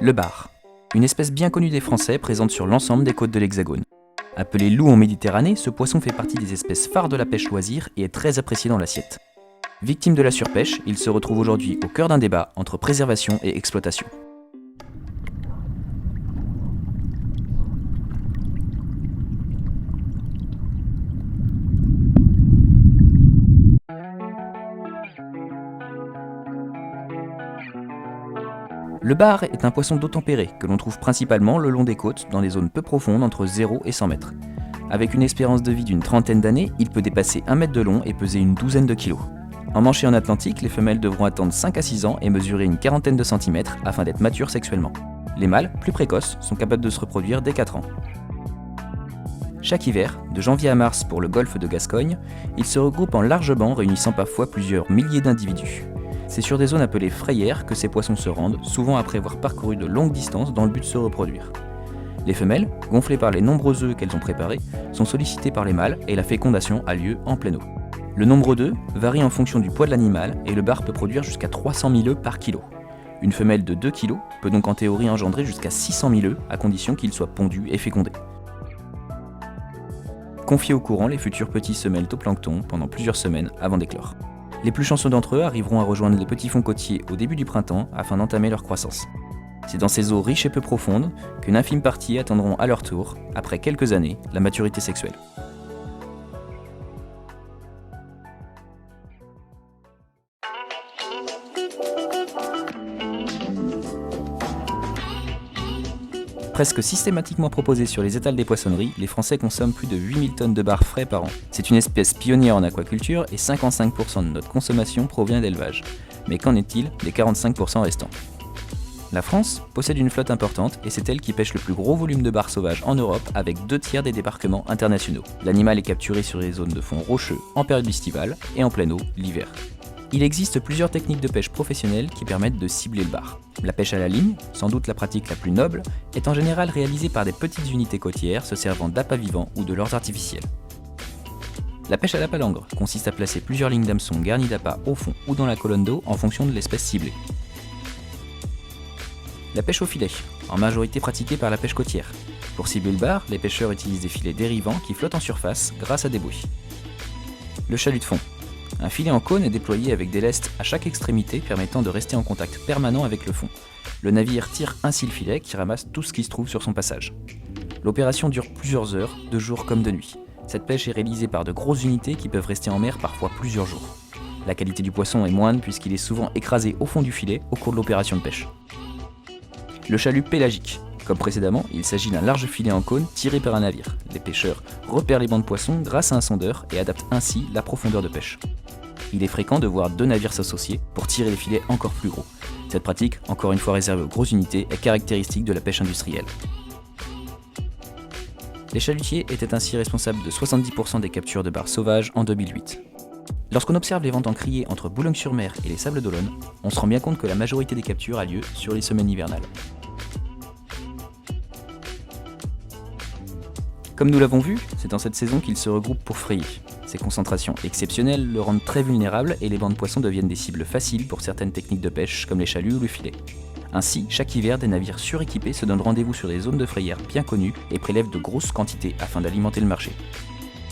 Le bar, une espèce bien connue des Français présente sur l'ensemble des côtes de l'Hexagone. Appelé loup en Méditerranée, ce poisson fait partie des espèces phares de la pêche loisir et est très apprécié dans l'assiette. Victime de la surpêche, il se retrouve aujourd'hui au cœur d'un débat entre préservation et exploitation. Le bar est un poisson d'eau tempérée que l'on trouve principalement le long des côtes dans des zones peu profondes entre 0 et 100 mètres. Avec une espérance de vie d'une trentaine d'années, il peut dépasser 1 mètre de long et peser une douzaine de kilos. En manche et en Atlantique, les femelles devront attendre 5 à 6 ans et mesurer une quarantaine de centimètres afin d'être matures sexuellement. Les mâles, plus précoces, sont capables de se reproduire dès 4 ans. Chaque hiver, de janvier à mars pour le golfe de Gascogne, ils se regroupent en larges bancs réunissant parfois plusieurs milliers d'individus. C'est sur des zones appelées frayères que ces poissons se rendent, souvent après avoir parcouru de longues distances dans le but de se reproduire. Les femelles, gonflées par les nombreux œufs qu'elles ont préparés, sont sollicitées par les mâles et la fécondation a lieu en pleine eau. Le nombre d'œufs varie en fonction du poids de l'animal et le bar peut produire jusqu'à 300 000 œufs par kilo. Une femelle de 2 kg peut donc en théorie engendrer jusqu'à 600 000 œufs à condition qu'ils soient pondus et fécondés. Confiés au courant, les futurs petits se mêlent au plancton pendant plusieurs semaines avant d'éclore. Les plus chanceux d'entre eux arriveront à rejoindre les petits fonds côtiers au début du printemps afin d'entamer leur croissance. C'est dans ces eaux riches et peu profondes qu'une infime partie attendront à leur tour, après quelques années, la maturité sexuelle. Presque systématiquement proposés sur les étals des poissonneries, les Français consomment plus de 8000 tonnes de bar frais par an. C'est une espèce pionnière en aquaculture et 55% de notre consommation provient d'élevage. Mais qu'en est-il des 45% restants ? La France possède une flotte importante et c'est elle qui pêche le plus gros volume de bar sauvage en Europe avec 2/3 des débarquements internationaux. L'animal est capturé sur les zones de fond rocheux en période estivale et en pleine eau l'hiver. Il existe plusieurs techniques de pêche professionnelles qui permettent de cibler le bar. La pêche à la ligne, sans doute la pratique la plus noble, est en général réalisée par des petites unités côtières se servant d'appâts vivants ou de leurres artificiels. La pêche à la palangre consiste à placer plusieurs lignes d'hameçons garnies d'appâts au fond ou dans la colonne d'eau en fonction de l'espèce ciblée. La pêche au filet, en majorité pratiquée par la pêche côtière. Pour cibler le bar, les pêcheurs utilisent des filets dérivants qui flottent en surface grâce à des buoys. Le chalut de fond. Un filet en cône est déployé avec des lestes à chaque extrémité permettant de rester en contact permanent avec le fond. Le navire tire ainsi le filet qui ramasse tout ce qui se trouve sur son passage. L'opération dure plusieurs heures, de jour comme de nuit. Cette pêche est réalisée par de grosses unités qui peuvent rester en mer parfois plusieurs jours. La qualité du poisson est moindre puisqu'il est souvent écrasé au fond du filet au cours de l'opération de pêche. Le chalut pélagique. Comme précédemment, il s'agit d'un large filet en cône tiré par un navire. Les pêcheurs repèrent les bancs de poissons grâce à un sondeur et adaptent ainsi la profondeur de pêche. Il est fréquent de voir 2 navires s'associer pour tirer les filets encore plus gros. Cette pratique, encore une fois réservée aux grosses unités, est caractéristique de la pêche industrielle. Les chalutiers étaient ainsi responsables de 70% des captures de bar sauvages en 2008. Lorsqu'on observe les ventes en criée entre Boulogne-sur-Mer et les Sables d'Olonne, on se rend bien compte que la majorité des captures a lieu sur les semaines hivernales. Comme nous l'avons vu, c'est dans cette saison qu'ils se regroupent pour frayer. Ces concentrations exceptionnelles le rendent très vulnérable et les bancs de poissons deviennent des cibles faciles pour certaines techniques de pêche comme les chaluts ou le filet. Ainsi, chaque hiver, des navires suréquipés se donnent rendez-vous sur des zones de frayère bien connues et prélèvent de grosses quantités afin d'alimenter le marché.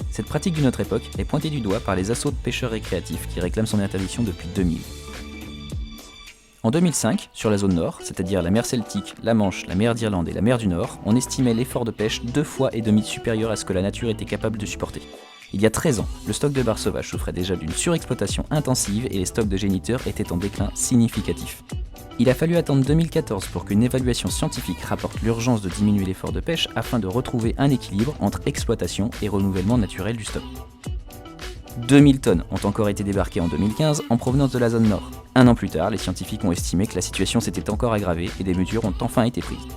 Cette pratique d'une autre époque est pointée du doigt par les assauts de pêcheurs récréatifs qui réclament son interdiction depuis 2000. En 2005, sur la zone nord, c'est-à-dire la mer Celtique, la Manche, la mer d'Irlande et la mer du Nord, on estimait l'effort de pêche 2,5 fois supérieur à ce que la nature était capable de supporter. Il y a 13 ans, le stock de bar sauvage souffrait déjà d'une surexploitation intensive et les stocks de géniteurs étaient en déclin significatif. Il a fallu attendre 2014 pour qu'une évaluation scientifique rapporte l'urgence de diminuer l'effort de pêche afin de retrouver un équilibre entre exploitation et renouvellement naturel du stock. 2000 tonnes ont encore été débarquées en 2015 en provenance de la zone nord. Un an plus tard, les scientifiques ont estimé que la situation s'était encore aggravée et des mesures ont enfin été prises.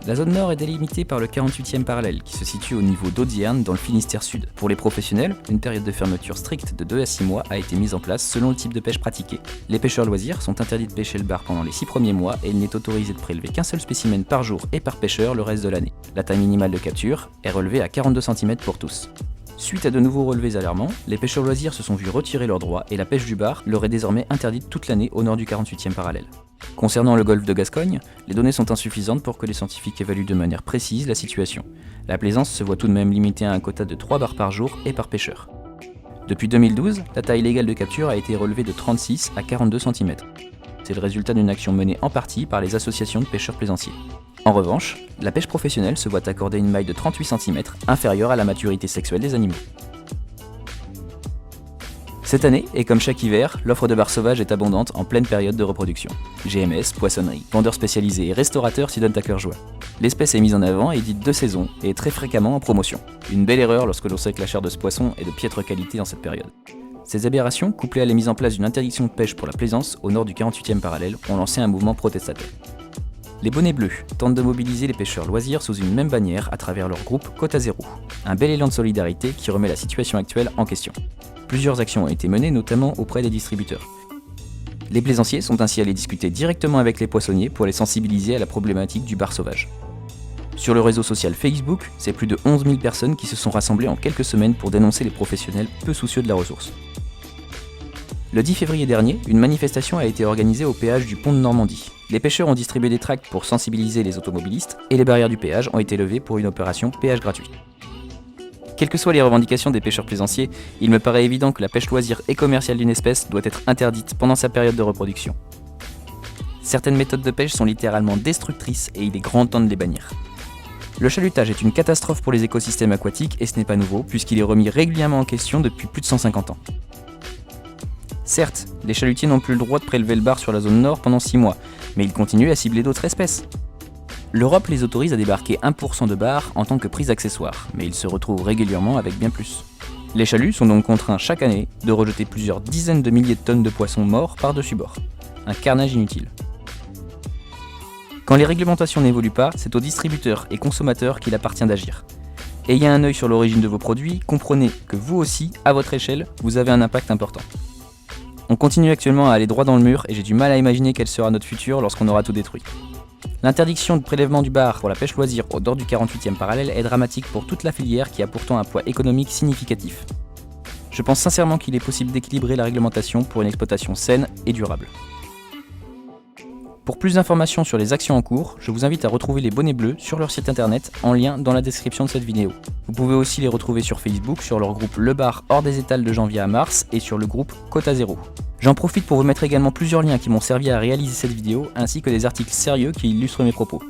La zone nord est délimitée par le 48e parallèle qui se situe au niveau d'Audierne dans le Finistère Sud. Pour les professionnels, une période de fermeture stricte de 2 à 6 mois a été mise en place selon le type de pêche pratiqué. Les pêcheurs loisirs sont interdits de pêcher le bar pendant les 6 premiers mois et il n'est autorisé de prélever qu'un seul spécimen par jour et par pêcheur le reste de l'année. La taille minimale de capture est relevée à 42 cm pour tous. Suite à de nouveaux relevés alarmants, les pêcheurs loisirs se sont vus retirer leurs droits et la pêche du bar leur est désormais interdite toute l'année au nord du 48e parallèle. Concernant le golfe de Gascogne, les données sont insuffisantes pour que les scientifiques évaluent de manière précise la situation. La plaisance se voit tout de même limitée à un quota de 3 bars par jour et par pêcheur. Depuis 2012, la taille légale de capture a été relevée de 36 à 42 cm. C'est le résultat d'une action menée en partie par les associations de pêcheurs plaisanciers. En revanche, la pêche professionnelle se voit accorder une maille de 38 cm, inférieure à la maturité sexuelle des animaux. Cette année, et comme chaque hiver, l'offre de bar sauvage est abondante en pleine période de reproduction. GMS, poissonnerie, vendeurs spécialisés et restaurateurs s'y donnent à cœur joie. L'espèce est mise en avant et dite de saison et est très fréquemment en promotion. Une belle erreur lorsque l'on sait que la chair de ce poisson est de piètre qualité en cette période. Ces aberrations, couplées à la mise en place d'une interdiction de pêche pour la plaisance au nord du 48e parallèle, ont lancé un mouvement protestataire. Les bonnets bleus tentent de mobiliser les pêcheurs loisirs sous une même bannière à travers leur groupe Côte à Zéro. Un bel élan de solidarité qui remet la situation actuelle en question. Plusieurs actions ont été menées, notamment auprès des distributeurs. Les plaisanciers sont ainsi allés discuter directement avec les poissonniers pour les sensibiliser à la problématique du bar sauvage. Sur le réseau social Facebook, c'est plus de 11 000 personnes qui se sont rassemblées en quelques semaines pour dénoncer les professionnels peu soucieux de la ressource. Le 10 février dernier, une manifestation a été organisée au péage du pont de Normandie. Les pêcheurs ont distribué des tracts pour sensibiliser les automobilistes et les barrières du péage ont été levées pour une opération péage gratuit. Quelles que soient les revendications des pêcheurs plaisanciers, il me paraît évident que la pêche loisir et commerciale d'une espèce doit être interdite pendant sa période de reproduction. Certaines méthodes de pêche sont littéralement destructrices et il est grand temps de les bannir. Le chalutage est une catastrophe pour les écosystèmes aquatiques et ce n'est pas nouveau puisqu'il est remis régulièrement en question depuis plus de 150 ans. Certes, les chalutiers n'ont plus le droit de prélever le bar sur la zone nord pendant 6 mois, mais ils continuent à cibler d'autres espèces. L'Europe les autorise à débarquer 1% de bar en tant que prise accessoire, mais ils se retrouvent régulièrement avec bien plus. Les chaluts sont donc contraints chaque année de rejeter plusieurs dizaines de milliers de tonnes de poissons morts par-dessus bord. Un carnage inutile. Quand les réglementations n'évoluent pas, c'est aux distributeurs et consommateurs qu'il appartient d'agir. Ayez un œil sur l'origine de vos produits, comprenez que vous aussi, à votre échelle, vous avez un impact important. On continue actuellement à aller droit dans le mur et j'ai du mal à imaginer quel sera notre futur lorsqu'on aura tout détruit. L'interdiction de prélèvement du bar pour la pêche loisir au nord du 48e parallèle est dramatique pour toute la filière qui a pourtant un poids économique significatif. Je pense sincèrement qu'il est possible d'équilibrer la réglementation pour une exploitation saine et durable. Pour plus d'informations sur les actions en cours, je vous invite à retrouver les bonnets bleus sur leur site internet en lien dans la description de cette vidéo. Vous pouvez aussi les retrouver sur Facebook, sur leur groupe Le Bar hors des étals de janvier à mars et sur le groupe Côte à Zéro. J'en profite pour vous mettre également plusieurs liens qui m'ont servi à réaliser cette vidéo ainsi que des articles sérieux qui illustrent mes propos.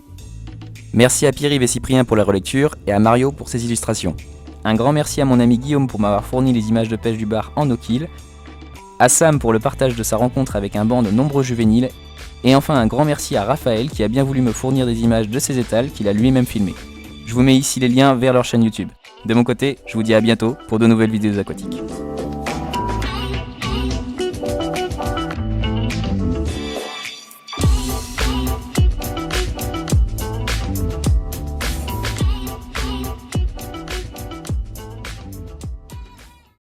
Merci à Pierre-Yves et Cyprien pour la relecture et à Mario pour ses illustrations. Un grand merci à mon ami Guillaume pour m'avoir fourni les images de pêche du bar en no-kill, à Sam pour le partage de sa rencontre avec un banc de nombreux juvéniles, et enfin un grand merci à Raphaël qui a bien voulu me fournir des images de ses étals qu'il a lui-même filmées. Je vous mets ici les liens vers leur chaîne YouTube. De mon côté, je vous dis à bientôt pour de nouvelles vidéos aquatiques.